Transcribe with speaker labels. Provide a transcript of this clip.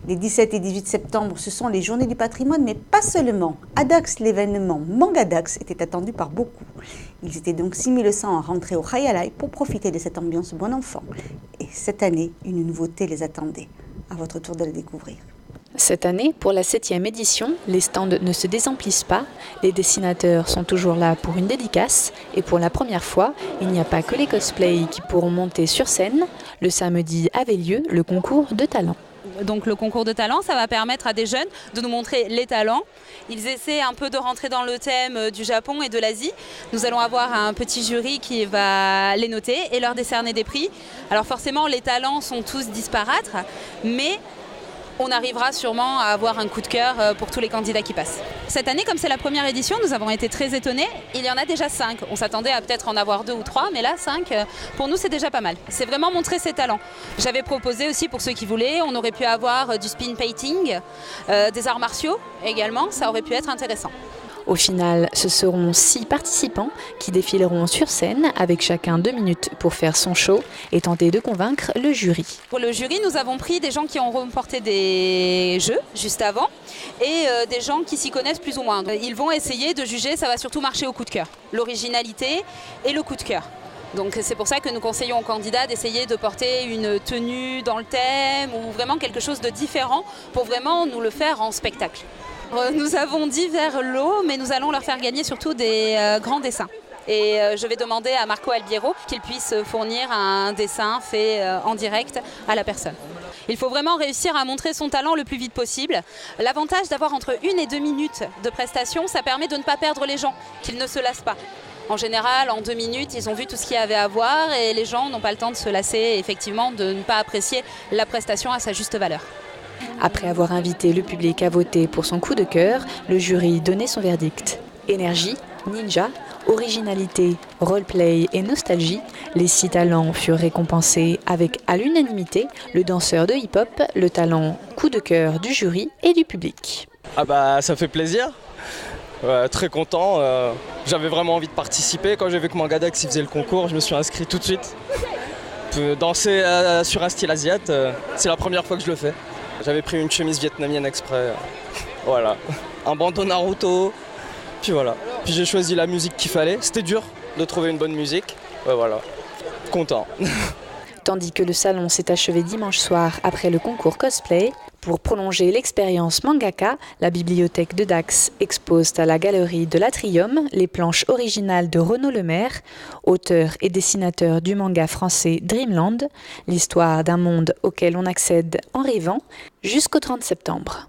Speaker 1: Les 17 et 18 septembre, ce sont les journées du patrimoine, mais pas seulement. À Dax, l'événement Manga Dax était attendu par beaucoup. Ils étaient donc 6100 à rentrer au Khayalai pour profiter de cette ambiance bon enfant. Et cette année, une nouveauté les attendait. À votre tour de la découvrir.
Speaker 2: Cette année, pour la 7e édition, les stands ne se désemplissent pas, les dessinateurs sont toujours là pour une dédicace et pour la première fois, il n'y a pas que les cosplays qui pourront monter sur scène. Le samedi avait lieu le concours de talent.
Speaker 3: Donc le concours de talent, ça va permettre à des jeunes de nous montrer les talents. Ils essaient un peu de rentrer dans le thème du Japon et de l'Asie. Nous allons avoir un petit jury qui va les noter et leur décerner des prix. Alors forcément, les talents sont tous disparates, mais on arrivera sûrement à avoir un coup de cœur pour tous les candidats qui passent. Cette année, comme c'est la première édition, nous avons été très étonnés. Il y en a déjà 5. On s'attendait à peut-être en avoir 2 ou 3, mais là 5, pour nous c'est déjà pas mal. C'est vraiment montrer ses talents. J'avais proposé aussi pour ceux qui voulaient, on aurait pu avoir du spin painting, des arts martiaux également, ça aurait pu être intéressant.
Speaker 2: Au final, ce seront 6 participants qui défileront sur scène avec chacun 2 minutes pour faire son show et tenter de convaincre le jury.
Speaker 3: Pour le jury, nous avons pris des gens qui ont remporté des jeux juste avant et des gens qui s'y connaissent plus ou moins. Ils vont essayer de juger, ça va surtout marcher au coup de cœur, l'originalité et le coup de cœur. Donc c'est pour ça que nous conseillons aux candidats d'essayer de porter une tenue dans le thème ou vraiment quelque chose de différent pour vraiment nous le faire en spectacle. Nous avons divers lots, mais nous allons leur faire gagner surtout des grands dessins. Et je vais demander à Marco Albiero qu'il puisse fournir un dessin fait en direct à la personne. Il faut vraiment réussir à montrer son talent le plus vite possible. L'avantage d'avoir entre 1 et 2 minutes de prestation, ça permet de ne pas perdre les gens, qu'ils ne se lassent pas. En général, en 2 minutes, ils ont vu tout ce qu'il y avait à voir et les gens n'ont pas le temps de se lasser et effectivement de ne pas apprécier la prestation à sa juste valeur.
Speaker 2: Après avoir invité le public à voter pour son coup de cœur, le jury donnait son verdict. Énergie, ninja, originalité, roleplay et nostalgie, les 6 talents furent récompensés avec à l'unanimité le danseur de hip-hop, le talent coup de cœur du jury et du public.
Speaker 4: Ah bah ça fait plaisir, très content, j'avais vraiment envie de participer. Quand j'ai vu que Manga Dax faisait le concours, je me suis inscrit tout de suite. Danser sur un style asiate, c'est la première fois que je le fais. J'avais pris une chemise vietnamienne exprès, voilà, un bandeau Naruto, puis voilà. Puis j'ai choisi la musique qu'il fallait, c'était dur de trouver une bonne musique, voilà, content.
Speaker 2: Tandis que le salon s'est achevé dimanche soir après le concours cosplay. Pour prolonger l'expérience mangaka, la bibliothèque de Dax expose à la galerie de l'Atrium les planches originales de Renaud Lemaire, auteur et dessinateur du manga français Dreamland, l'histoire d'un monde auquel on accède en rêvant, jusqu'au 30 septembre.